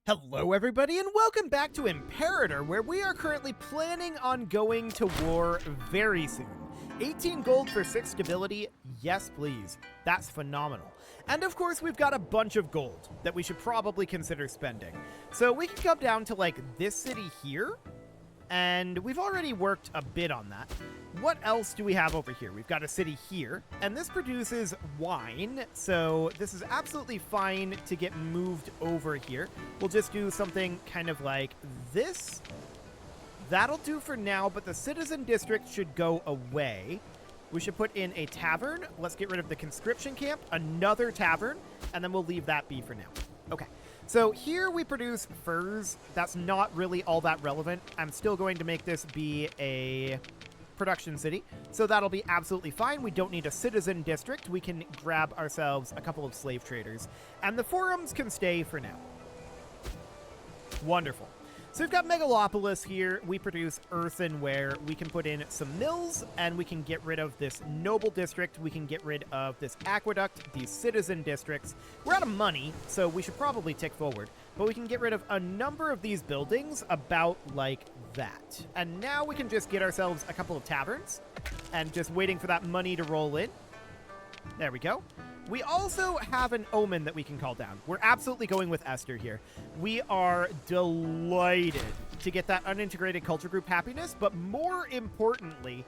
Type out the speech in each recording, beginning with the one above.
Hello everybody and welcome back to Imperator, where we are currently planning on going to war very soon. 18 gold for 6 stability, yes please. That's phenomenal. And of course we've got a bunch of gold that we should probably consider spending. So we can come down to like this city here, and we've already worked a bit on that. What else do we have over here? We've got a city here, and this produces wine, so this is absolutely fine to get moved over here. We'll just do something kind of like this. That'll do for now, but the citizen district should go away. We should put in a tavern. Let's get rid of the conscription camp, another tavern, and then we'll leave that be for now. Okay. So here we produce furs. That's not really all that relevant. I'm still going to make this be a production city, so that'll be absolutely fine. We don't need a citizen district. We can grab ourselves a couple of slave traders, and the forums can stay for now. Wonderful. So we've got Megalopolis here. We produce earthenware. We can put in some mills, and we can get rid of this noble district. We can get rid of this aqueduct, these citizen districts. We're out of money, so we should probably tick forward. But we can get rid of a number of these buildings about like that. And now we can just get ourselves a couple of taverns, and just waiting for that money to roll in. There we go. We also have an omen that we can call down. We're absolutely going with Esther here. We are delighted to get that unintegrated culture group happiness, but more importantly,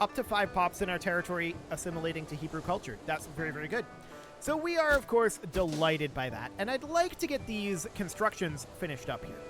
up to 5 pops in our territory assimilating to Hebrew culture. That's very, very good. So we are, of course, delighted by that, and I'd like to get these constructions finished up here.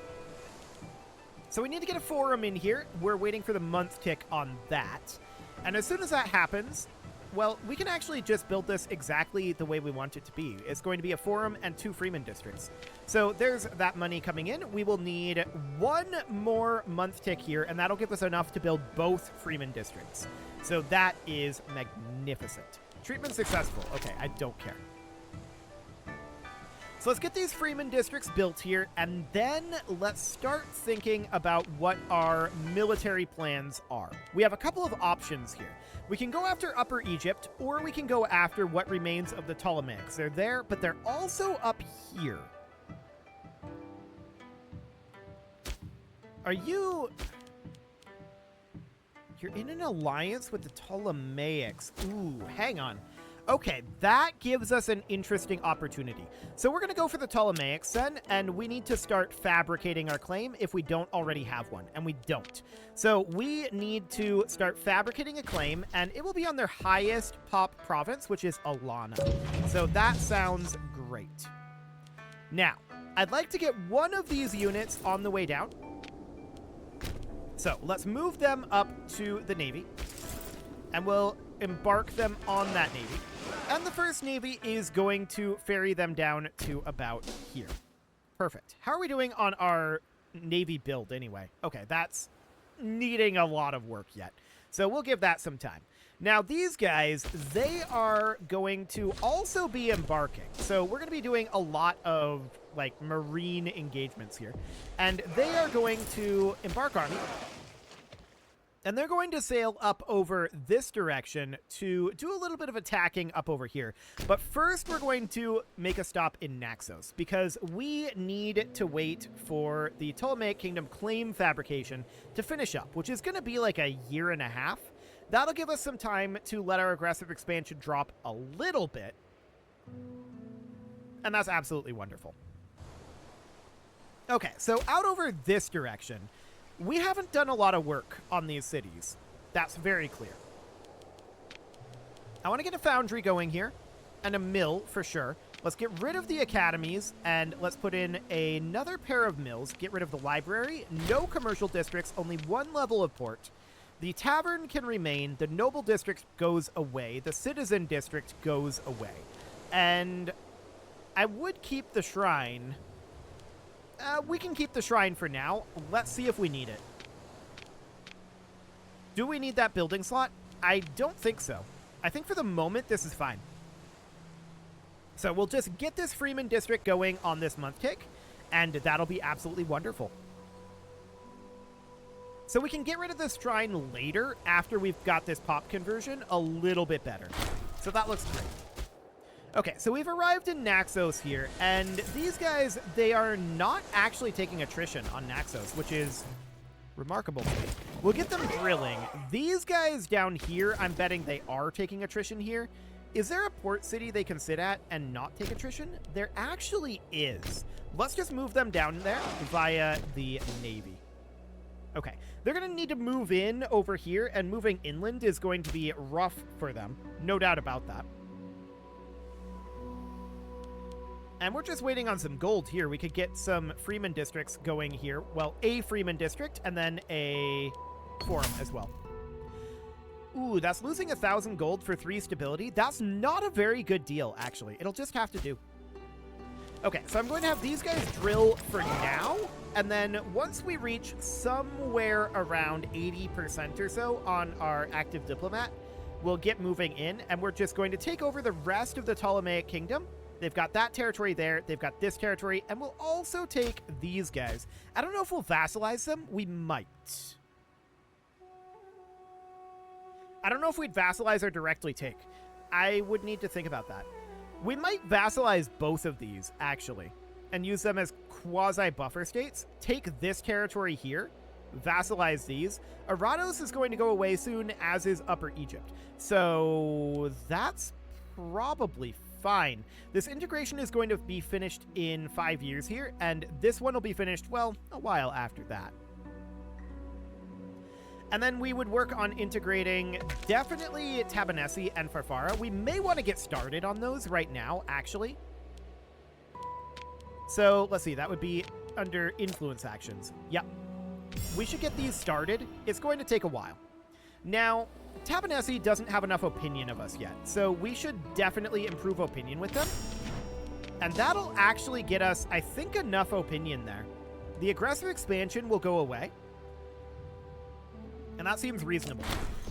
So we need to get a forum in here. We're waiting for the month tick on that. And as soon as that happens, well, we can actually just build this exactly the way we want it to be. It's going to be a forum and 2 Freeman districts. So there's that money coming in. We will need 1 more month tick here, and that'll give us enough to build both Freeman districts. So that is magnificent. Treatment successful. Okay, I don't care. So let's get these Freeman districts built here, and then let's start thinking about what our military plans are. We have a couple of options here. We can go after Upper Egypt, or we can go after what remains of the Ptolemaics. They're there, but they're also up here. Are you... You're in an alliance with the Ptolemaics. Ooh, hang on. Okay, that gives us an interesting opportunity. So we're going to go for the Ptolemaics then, and we need to start fabricating our claim if we don't already have one, and we don't. So we need to start fabricating a claim, and it will be on their highest pop province, which is Alana. So that sounds great. Now, I'd like to get one of these units on the way down. So let's move them up to the Navy, and we'll embark them on that Navy. And the first Navy is going to ferry them down to about here. Perfect. How are we doing on our Navy build anyway? Okay, that's needing a lot of work yet. So we'll give that some time. Now these guys, they are going to also be embarking. So we're going to be doing a lot of like marine engagements here. And they are going to embark army. And they're going to sail up over this direction to do a little bit of attacking up over here. But first, we're going to make a stop in Naxos, because we need to wait for the Ptolemaic Kingdom claim fabrication to finish up, which is going to be like a year and a half. That'll give us some time to let our aggressive expansion drop a little bit. And that's absolutely wonderful. Okay, so out over this direction, we haven't done a lot of work on these cities. That's very clear. I want to get a foundry going here, and a mill for sure. Let's get rid of the academies, and let's put in another pair of mills. Get rid of the library. No commercial districts, only 1 level of port. The tavern can remain. The noble district goes away. The citizen district goes away. And I would keep the shrine. We can keep the shrine for now. Let's see if we need it. Do we need that building slot? I don't think so. I think for the moment, this is fine. So we'll just get this Freeman district going on this month tick, and that'll be absolutely wonderful. So we can get rid of this shrine later after we've got this pop conversion a little bit better. So that looks great. Okay, so we've arrived in Naxos here, and these guys, they are not actually taking attrition on Naxos, which is remarkable to me. We'll get them drilling. These guys down here, I'm betting they are taking attrition here. Is there a port city they can sit at and not take attrition? There actually is. Let's just move them down there via the Navy. Okay, they're going to need to move in over here, and moving inland is going to be rough for them. No doubt about that. And we're just waiting on some gold here. We could get some Freeman districts going here. Well, a Freeman district and then a forum as well. Ooh, that's losing 1,000 gold for 3 stability. That's not a very good deal, actually. It'll just have to do. Okay, so I'm going to have these guys drill for now. And then once we reach somewhere around 80% or so on our active diplomat, we'll get moving in. And we're just going to take over the rest of the Ptolemaic kingdom. They've got that territory there. They've got this territory. And we'll also take these guys. I don't know if we'll vassalize them. We might. I don't know if we'd vassalize or directly take. I would need to think about that. We might vassalize both of these, actually, and use them as quasi-buffer states. Take this territory here. Vassalize these. Arados is going to go away soon, as is Upper Egypt. So that's probably fine. This integration is going to be finished in 5 years here, and this one will be finished, well, a while after that. And then we would work on integrating definitely Tabanesi and Farfara. We may want to get started on those right now, actually. So let's see, that would be under influence actions. Yep. We should get these started. It's going to take a while. Now, Tabanesi doesn't have enough opinion of us yet, so we should definitely improve opinion with them. And that'll actually get us, I think, enough opinion there. The aggressive expansion will go away. And that seems reasonable.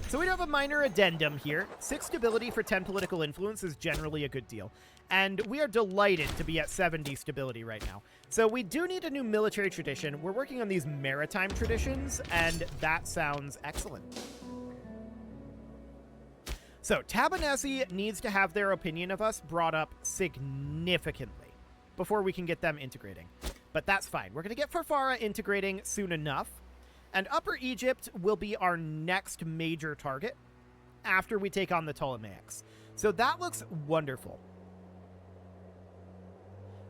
So we have a minor addendum here. 6 stability for 10 political influence is generally a good deal. And we are delighted to be at 70 stability right now. So we do need a new military tradition. We're working on these maritime traditions, and that sounds excellent. So Tabanesi needs to have their opinion of us brought up significantly before we can get them integrating. But that's fine. We're going to get Farfara integrating soon enough. And Upper Egypt will be our next major target after we take on the Ptolemaics. So that looks wonderful.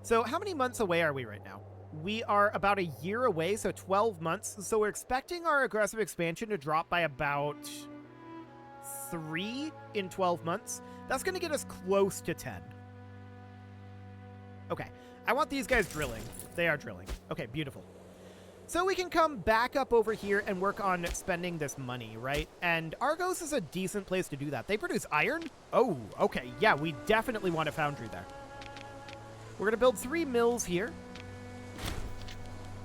So how many months away are we right now? We are about a year away, so 12 months. So we're expecting our aggressive expansion to drop by about 3 in 12 months. That's going to get us close to 10. Okay, I want these guys drilling. They are drilling. Okay, beautiful. So we can come back up over here and work on spending this money, right? And Argos is a decent place to do that. They produce iron? Oh, okay. Yeah, we definitely want a foundry there. We're going to build 3 mills here.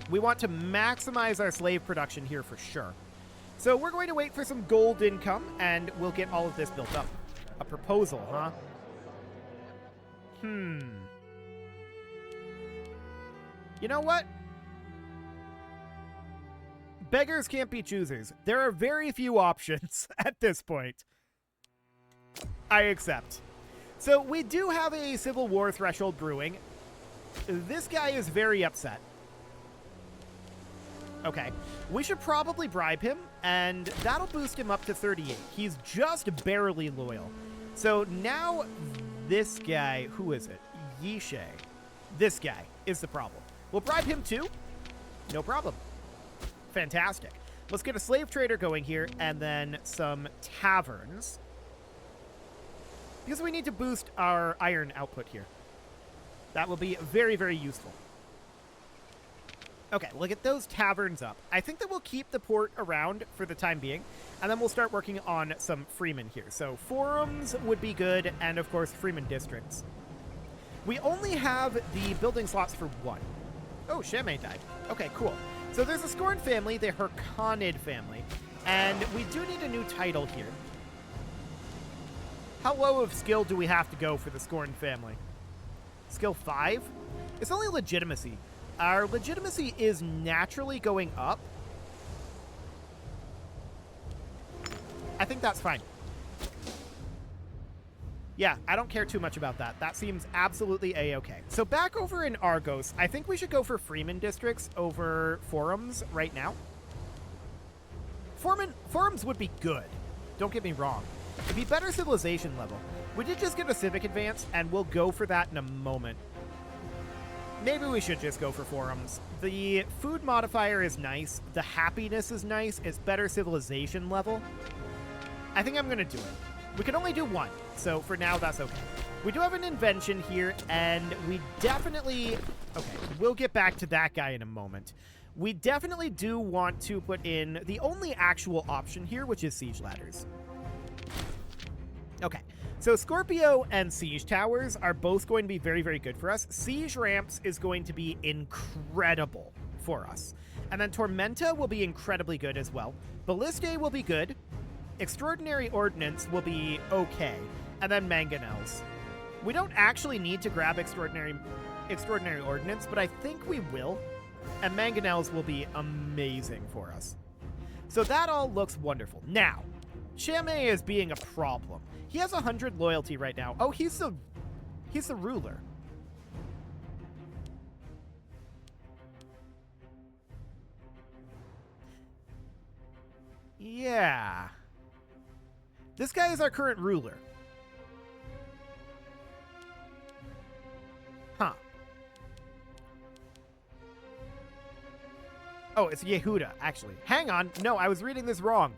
We want to maximize our slave production here for sure. So we're going to wait for some gold income, and we'll get all of this built up. A proposal, huh? You know what? Beggars can't be choosers. There are very few options at this point. I accept. So we do have a civil war threshold brewing. This guy is very upset. Okay, we should probably bribe him, and that'll boost him up to 38. He's just barely loyal. So now this guy, who is it? Yishe. This guy is the problem. We'll bribe him too. No problem. Fantastic. Let's get a slave trader going here, and then some taverns. Because we need to boost our iron output here. That will be very, very useful. Okay, we'll get those taverns up. I think that we'll keep the port around for the time being, and then we'll start working on some freemen here. So forums would be good, and of course freemen districts. We only have the building slots for 1. Oh, Shammai died. Okay, cool. So there's a Scorn family, the Hyrcanid family, and we do need a new title here. How low of skill do we have to go for the Scorn family? Skill 5? It's only legitimacy. Our legitimacy is naturally going up. I think that's fine. Yeah, I don't care too much about that. That seems absolutely a-okay. So back over in Argos, I think we should go for Freeman districts over forums right now. Forums would be good. Don't get me wrong. It'd be better civilization level. We did just get a civic advance, and we'll go for that in a moment. Maybe we should just go for forums. The food modifier is nice. The happiness is nice. It's better civilization level. I think I'm going to do it. We can only do one, so for now, that's okay. We do have an invention here, and we definitely... Okay, we'll get back to that guy in a moment. We definitely do want to put in the only actual option here, which is siege ladders. Okay, so Scorpio and siege towers are both going to be very, very good for us. Siege ramps is going to be incredible for us. And then Tormenta will be incredibly good as well. Ballistae will be good. Extraordinary Ordnance will be okay, and then Mangonels. We don't actually need to grab Extraordinary Ordnance, but I think we will, and Mangonels will be amazing for us. So that all looks wonderful. Now, Chame is being a problem. He has 100 loyalty right now. Oh, he's the ruler. Yeah. This guy is our current ruler. Huh. Oh, it's Yehuda, actually. Hang on. No, I was reading this wrong.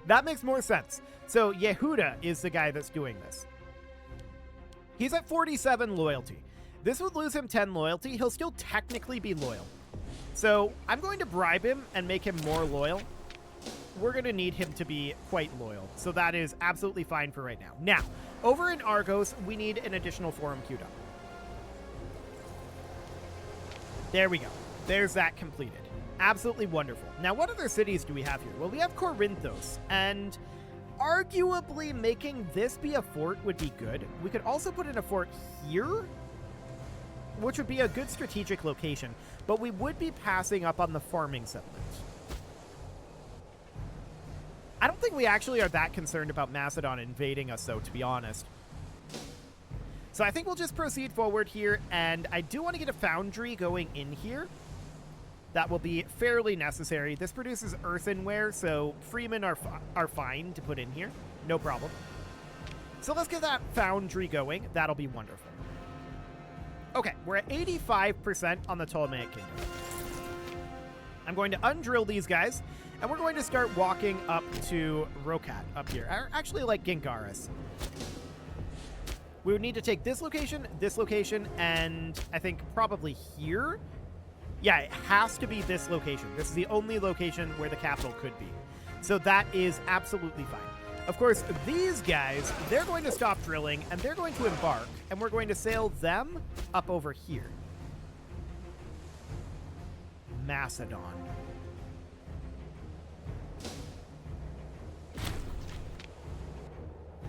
That makes more sense. So Yehuda is the guy that's doing this. He's at 47 loyalty. This would lose him 10 loyalty. He'll still technically be loyal. So I'm going to bribe him and make him more loyal. We're going to need him to be quite loyal. So that is absolutely fine for right now. Now, over in Argos, we need an additional forum queued up. There we go. There's that completed. Absolutely wonderful. Now, what other cities do we have here? Well, we have Corinthos, and arguably making this be a fort would be good. We could also put in a fort here, which would be a good strategic location, but we would be passing up on the farming settlement. I don't think we actually are that concerned about Macedon invading us, though, to be honest. So I think we'll just proceed forward here, and I do want to get a foundry going in here. That will be fairly necessary. This produces earthenware, so freemen are fine to put in here. No problem. So let's get that foundry going. That'll be wonderful. Okay, we're at 85% on the Ptolemaic Kingdom. I'm going to undrill these guys, and we're going to start walking up to Rokat up here. Or actually, like Gingaris. We would need to take this location, and I think probably here. Yeah, it has to be this location. This is the only location where the capital could be. So that is absolutely fine. Of course, these guys, they're going to stop drilling, and they're going to embark, and we're going to sail them up over here. Macedon.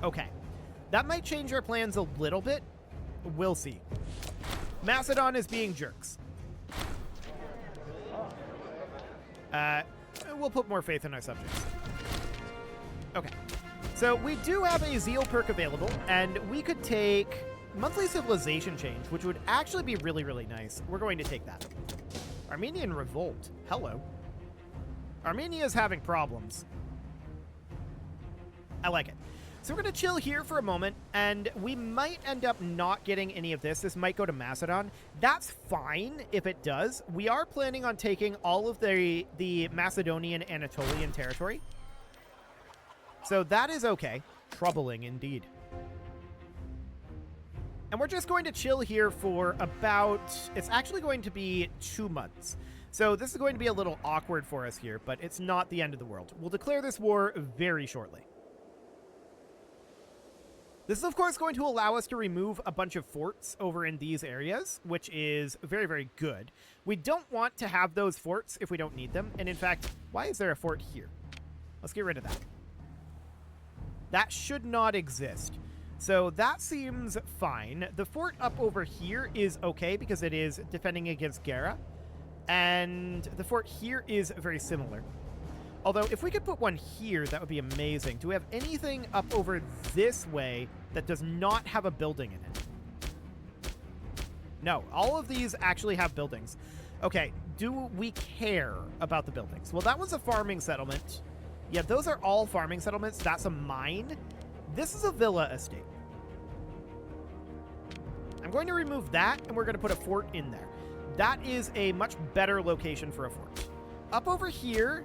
Okay. That might change our plans a little bit. We'll see. Macedon is being jerks. We'll put more faith in our subjects. Okay. So we do have a zeal perk available, and we could take monthly civilization change, which would actually be really, really nice. We're going to take that. Armenian revolt. Hello. Armenia is having problems. I like it. So we're going to chill here for a moment, and we might end up not getting any of this. This might go to Macedon. That's fine if it does. We are planning on taking all of the Macedonian Anatolian territory. So that is okay. Troubling indeed. And we're just going to chill here for about... It's actually going to be 2 months. So this is going to be a little awkward for us here, but it's not the end of the world. We'll declare this war very shortly. This is, of course, going to allow us to remove a bunch of forts over in these areas, which is very, very good. We don't want to have those forts if we don't need them. And in fact, why is there a fort here? Let's get rid of that. That should not exist. So that seems fine. The fort up over here is okay because it is defending against Gera. And the fort here is very similar. Although, if we could put one here, that would be amazing. Do we have anything up over this way that does not have a building in it? No, all of these actually have buildings. Okay, do we care about the buildings? Well, that was a farming settlement. Yeah, those are all farming settlements. That's a mine. This is a villa estate. I'm going to remove that, and we're going to put a fort in there. That is a much better location for a fort. Up over here,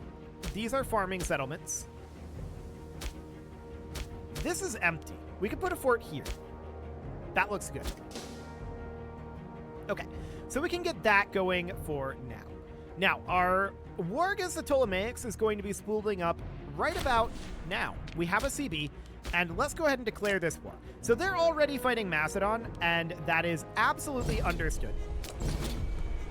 these are farming settlements. This is empty. We could put a fort here. That looks good. Okay, so we can get that going for now. Now, our war against the Ptolemaics is going to be spooling up right about now. We have a CB, and let's go ahead and declare this war. So they're already fighting Macedon, and that is absolutely understood.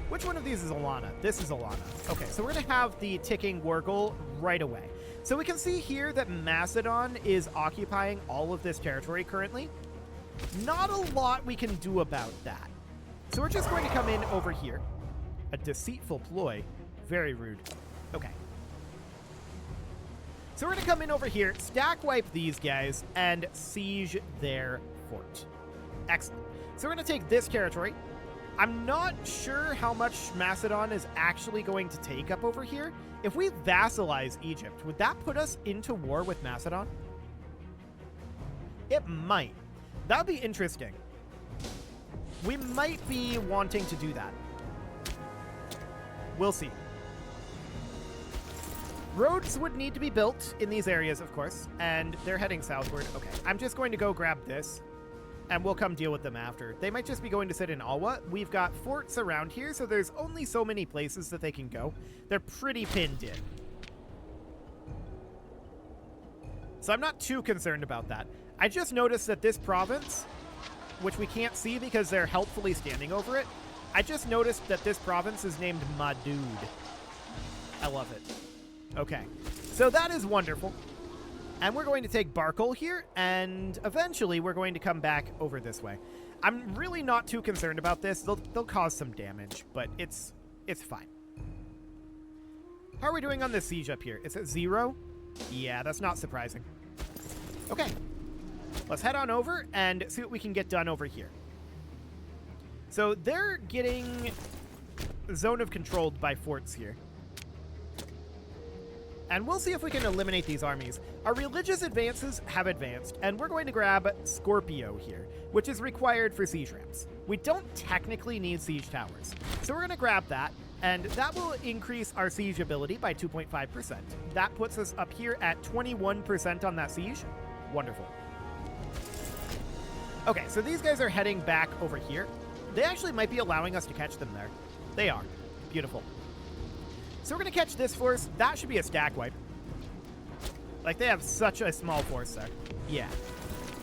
Which one of these is Alana? This is Alana. Okay, so we're going to have the ticking war goal right away. So we can see here that Macedon is occupying all of this territory currently. Not a lot we can do about that. So we're just going to come in over here. A deceitful ploy. Very rude. Okay. So we're going to come in over here, stack wipe these guys, and siege their fort. Excellent. So we're going to take this territory. I'm not sure how much Macedon is actually going to take up over here. If we vassalize Egypt, would that put us into war with Macedon? It might. That would be interesting. We might be wanting to do that. We'll see. Roads would need to be built in these areas, of course, and they're heading southward. Okay, I'm just going to go grab this, and we'll come deal with them after. They might just be going to sit in Alwa. We've got forts around here, so there's only so many places that they can go. They're pretty pinned in. So I'm not too concerned about that. I just noticed that this province, which we can't see because they're helpfully standing over it, I just noticed that this province is named Madud. I love it. Okay, so that is wonderful. And we're going to take Barkol here, and eventually we're going to come back over this way. I'm really not too concerned about this. They'll cause some damage, but it's fine. How are we doing on this siege up here? Is it 0? Yeah, that's not surprising. Okay, let's head on over and see what we can get done over here. So they're getting zone of controlled by forts here. And we'll see if we can eliminate these armies. Our religious advances have advanced, and we're going to grab Scorpio here, which is required for siege ramps. We don't technically need siege towers, so we're going to grab that, and that will increase our siege ability by 2.5%. That puts us up here at 21% on that siege. Wonderful. Okay, so these guys are heading back over here. They actually might be allowing us to catch them there. They are. Beautiful. So we're going to catch this force. That should be a stack wipe. Like, they have such a small force there. Yeah,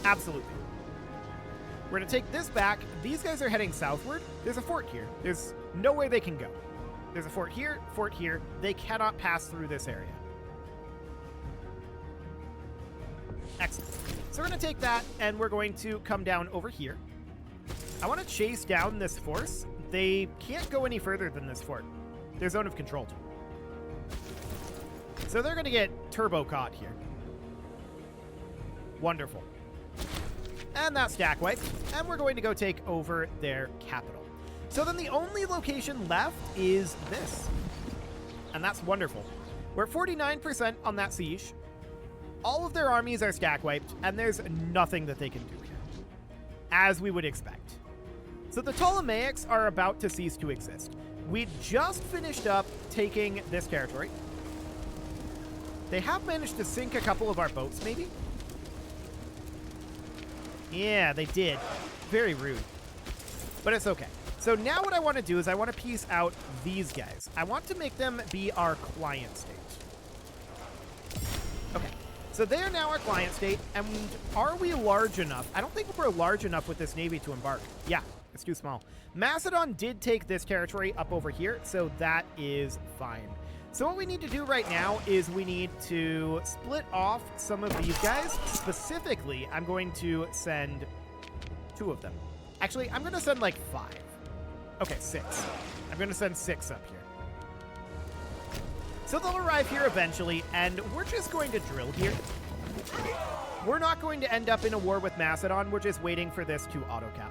absolutely. We're going to take this back. These guys are heading southward. There's a fort here. There's no way they can go. There's a fort here, fort here. They cannot pass through this area. Excellent. So we're going to take that, and we're going to come down over here. I want to chase down this force. They can't go any further than this fort. Their zone of control. So they're going to get turbo caught here. Wonderful. And that's stack wipe. And we're going to go take over their capital. So then the only location left is this. And that's wonderful. We're at 49% on that siege. All of their armies are stack wiped, and there's nothing that they can do here, as we would expect. So the Ptolemaics are about to cease to exist. We just finished up taking this territory. They have managed to sink a couple of our boats, maybe? Yeah, they did. Very rude. But it's okay. So now what I want to do is I want to piece out these guys. I want to make them be our client state. Okay. So they are now our client state, and are we large enough? I don't think we're large enough with this navy to embark. Yeah, it's too small. Macedon did take this territory up over here, so that is fine. So what we need to do right now is we need to split off some of these guys. Specifically, I'm going to send 2 of them. Actually, I'm going to send like 5. Okay, 6. I'm going to send 6 up here. So they'll arrive here eventually, and we're just going to drill here. We're not going to end up in a war with Macedon. We're just waiting for this to auto-cap.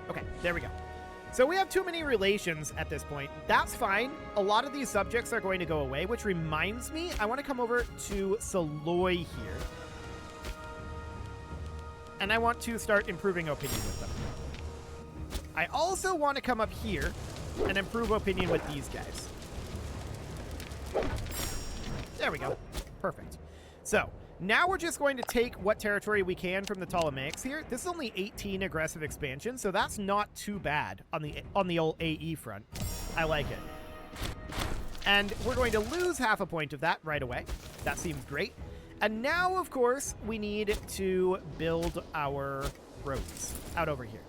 Okay, there we go. So we have too many relations at this point. That's fine. A lot of these subjects are going to go away, which reminds me, I want to come over to Saloy here. And I want to start improving opinion with them. I also want to come up here and improve opinion with these guys. There we go. Perfect. So, now we're just going to take what territory we can from the Ptolemaics here. This is only 18 aggressive expansion, so that's not too bad on the old AE front. I like it. And we're going to lose half a point of that right away. That seems great. And now, of course, we need to build our roads out over here.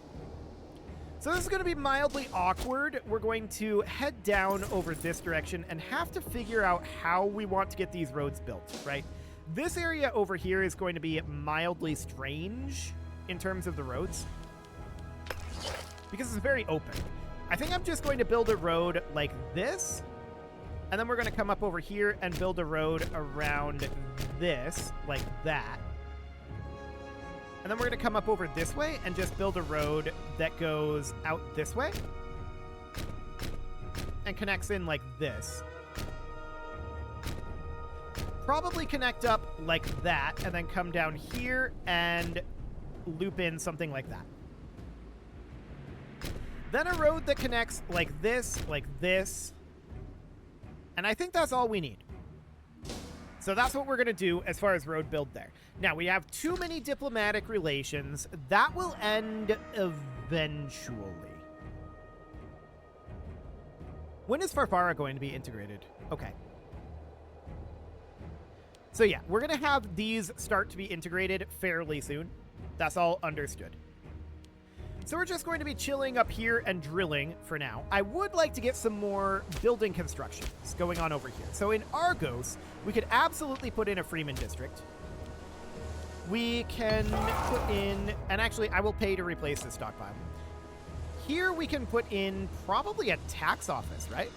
So this is going to be mildly awkward. We're going to head down over this direction and have to figure out how we want to get these roads built, right? This area over here is going to be mildly strange in terms of the roads because it's very open. I think I'm just going to build a road like this, and then we're going to come up over here and build a road around this, like that. And then we're going to come up over this way and just build a road that goes out this way and connects in like this. Probably connect up like that and then come down here and loop in something like that. Then a road that connects like this, and I think that's all we need. So that's what we're going to do as far as road build there. Now, we have too many diplomatic relations. That will end eventually. When is Farfara going to be integrated? Okay. So yeah, we're going to have these start to be integrated fairly soon. That's all understood. So we're just going to be chilling up here and drilling for now. I would like to get some more building constructions going on over here. So in Argos, we could absolutely put in a Freeman district. We can put in, and actually I will pay to replace the stockpile. Here we can put in probably a tax office, right?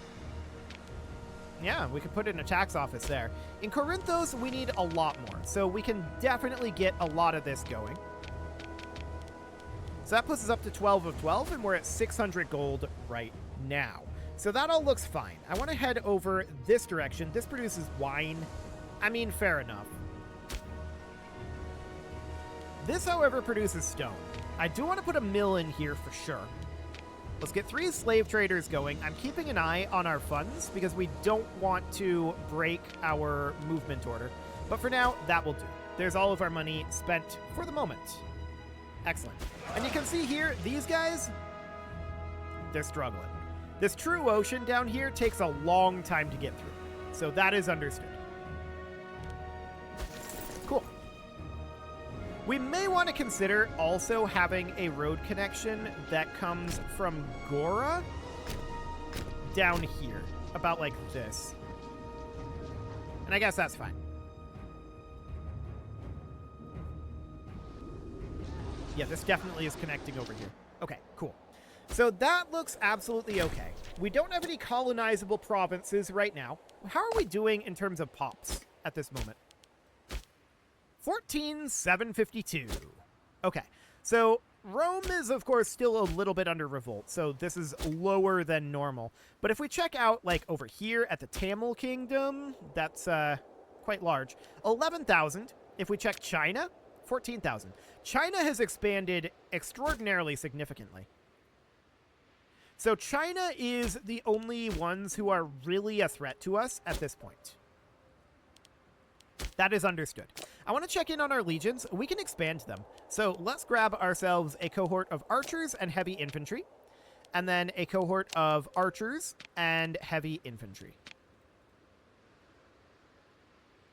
Yeah, we could put in a tax office there. In Corinthos, we need a lot more. So we can definitely get a lot of this going. So that puts us up to 12 of 12, and we're at 600 gold right now. So that all looks fine. I want to head over this direction. This produces wine. I mean, fair enough. This, however, produces stone. I do want to put a mill in here for sure. Let's get 3 slave traders going. I'm keeping an eye on our funds because we don't want to break our movement order. But for now, that will do. There's all of our money spent for the moment. Excellent. And you can see here, these guys, they're struggling. This true ocean down here takes a long time to get through. So that is understood. Cool. We may want to consider also having a road connection that comes from Gora down here, about like this. And I guess that's fine. Yeah, this definitely is connecting over here. Okay, cool. So that looks absolutely okay. We don't have any colonizable provinces right now. How are we doing in terms of pops at this moment? 14,752. Okay, so Rome is, of course, still a little bit under revolt, so this is lower than normal. But if we check out, like, over here at the Tamil Kingdom, that's quite large. 11,000. If we check China, 14,000. China has expanded extraordinarily significantly. So China is the only ones who are really a threat to us at this point. That is understood. I want to check in on our legions. We can expand them. So let's grab ourselves a cohort of archers and heavy infantry, and then a cohort of archers and heavy infantry.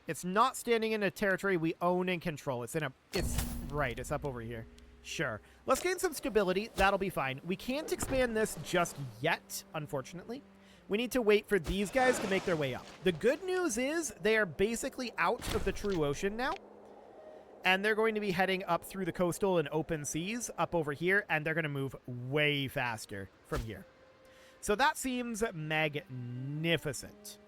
It's not standing in a territory we own and control. It's up over here. Sure. Let's gain some stability. That'll be fine. We can't expand this just yet, unfortunately. We need to wait for these guys to make their way up. The good news is they are basically out of the true ocean now. And they're going to be heading up through the coastal and open seas up over here, and they're going to move way faster from here. So that seems magnificent.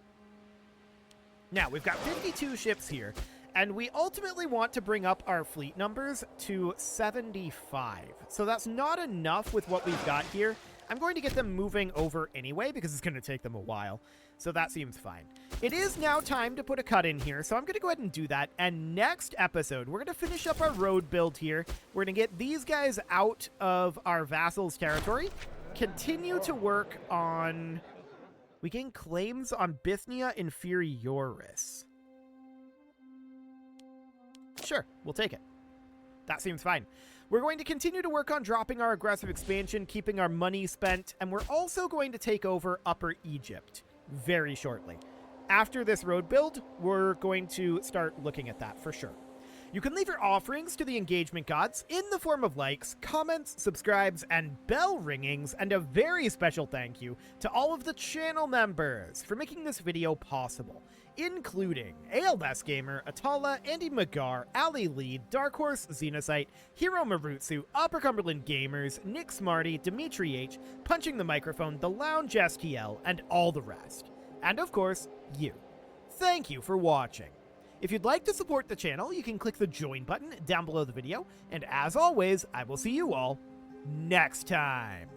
Now, we've got 52 ships here, and we ultimately want to bring up our fleet numbers to 75. So that's not enough with what we've got here. I'm going to get them moving over anyway because it's going to take them a while. So that seems fine. It is now time to put a cut in here, so I'm going to go ahead and do that. And next episode, we're going to finish up our road build here. We're going to get these guys out of our vassals' territory, continue to work on... We gain claims on Bithynia Inferioris. Sure, we'll take it. That seems fine. We're going to continue to work on dropping our aggressive expansion, keeping our money spent, and we're also going to take over Upper Egypt very shortly. After this road build, we're going to start looking at that for sure. You can leave your offerings to the engagement gods in the form of likes, comments, subscribes, and bell ringings, and a very special thank you to all of the channel members for making this video possible, including ALS Gamer, Atala, Andy Magar, Ali Lee, Dark Horse, Xenocyte, Hero Marutsu, Upper Cumberland Gamers, Nick Smarty, Dimitri H, Punching the Microphone, The Lounge STL, and all the rest. And of course, you. Thank you for watching. If you'd like to support the channel, you can click the join button down below the video, and as always, I will see you all next time.